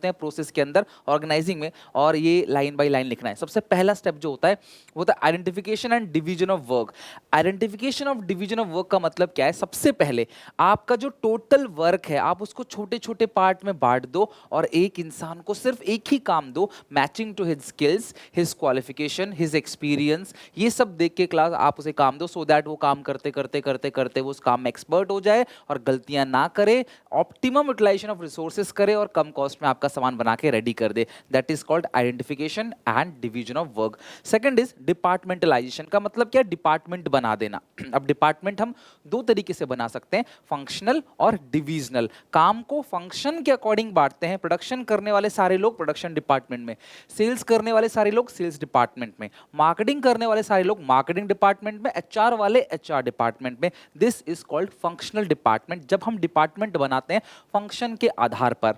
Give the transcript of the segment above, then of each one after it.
होते हैं प्रोसेस के अंदर ऑर्गेनाइजिंग में, और ये लाइन बाय लाइन लिखना है। सबसे पहला स्टेप जो होता है वो होता है identification and division of work. Identification of division of work का मतलब क्या है? सबसे पहले आपका जो टोटल वर्क है आप उसको छोटे छोटे पार्ट में बांट दो और एक इंसान को सिर्फ एक ही काम दो, matching to his skills, his qualification, his experience, ये सब देख के क्लास आप उसे काम दो, सो दैट वो काम करते करते करते करते वो उस काम में एक्सपर्ट हो जाए और गलतियां ना करे, ऑप्टिमम यूटिलाइजेशन ऑफ रिसोर्सेज करे और कम कॉस्ट में आपका सामान बना के रेडी कर दे। That is called identification and division of work. Second is departmentalization का मतलब क्या? डिपार्टमेंट बना देना। अब डिपार्टमेंट हम दो तरीके से बना सकते हैं, फंक्शनल और डिविजनल। काम को फंक्शन के अकॉर्डिंग बांटते हैं, प्रोडक्शन करने वाले सारे लोग प्रोडक्शन डिपार्टमेंट में, सेल्स करने वाले सारे लोग सेल्स डिपार्टमेंट में, मार्केटिंग करने वाले सारे लोग मार्केटिंग डिपार्टमेंट में, एचआर वाले एचआर डिपार्टमेंट में। This is called functional department, जब हम डिपार्टमेंट बनाते हैं फंक्शन के आधार पर।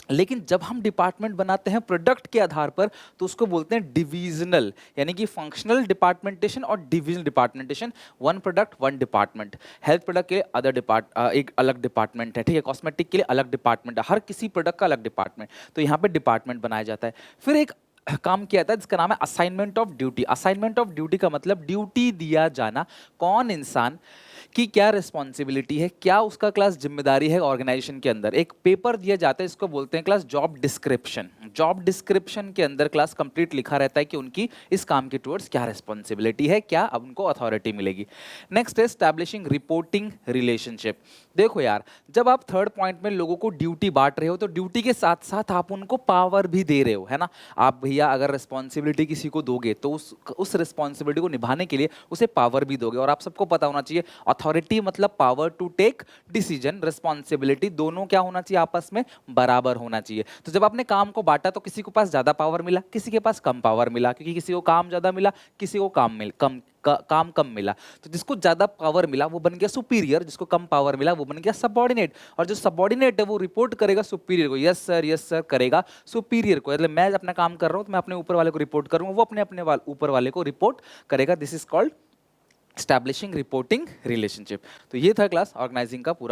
लेकिन जब हम डिपार्टमेंट बनाते हैं प्रोडक्ट के आधार पर तो उसको बोलते हैं डिविजनल, यानी कि फंक्शनल डिपार्टमेंटेशन और divisional departmentation. One product one department. Health product के लिए एक अलग डिपार्टमेंट है, ठीक है, कॉस्मेटिक के लिए अलग डिपार्टमेंट है, हर किसी प्रोडक्ट का अलग डिपार्टमेंट। तो यहाँ पे डिपार्टमेंट बनाया जाता है। फिर एक काम किया था जिसका नाम है assignment of duty. Assignment of duty का मतलब ड्यूटी दिया जाना, कौन इंसान की क्या रिस्पॉन्सिबिलिटी है, क्या उसका क्लास जिम्मेदारी है ऑर्गेनाइजेशन के अंदर। एक पेपर दिया जाता है, इसको बोलते हैं class job description. Job description के अंदर क्लास कंप्लीट लिखा रहता है कि उनकी इस काम के टुवर्ड्स क्या रिस्पॉन्सिबिलिटी है, क्या अब उनको अथॉरिटी मिलेगी। नेक्स्ट है एस्टैब्लिशिंग रिपोर्टिंग रिलेशनशिप। देखो यार, जब आप थर्ड पॉइंट में लोगों को ड्यूटी बांट रहे हो तो ड्यूटी के साथ साथ आप उनको पावर भी दे रहे हो, है ना। आप भैया अगर रिस्पॉन्सिबिलिटी किसी को दोगे तो उस रिस्पॉन्सिबिलिटी को निभाने के लिए उसे पावर भी दोगे। और आप सबको पता होना चाहिए अथॉरिटी मतलब power to take decision, responsibility दोनों क्या होना चाहिए? आपस में बराबर होना चाहिए। तो जब आपने काम को बांटा तो किसी के पास ज्यादा पावर मिला, किसी के पास कम पावर मिला, क्योंकि किसी को काम ज्यादा मिला, किसी को काम कम मिला। तो जिसको ज्यादा पावर मिला वो बन गया सुपीरियर, जिसको कम पावर मिला वो बन गया सबऑर्डिनेट। और जो सबऑर्डिनेट है वो रिपोर्ट करेगा सुपीरियर को, यस सर करेगा सुपीरियर को। मतलब मैं अपना काम कर रहा हूं तो मैं अपने ऊपर वाले को रिपोर्ट करूंगा, वो अपने अपने ऊपर वाले को रिपोर्ट करेगा। This is called establishing reporting relationship. तो ये था क्लास ऑर्गेनाइजिंग का पूरा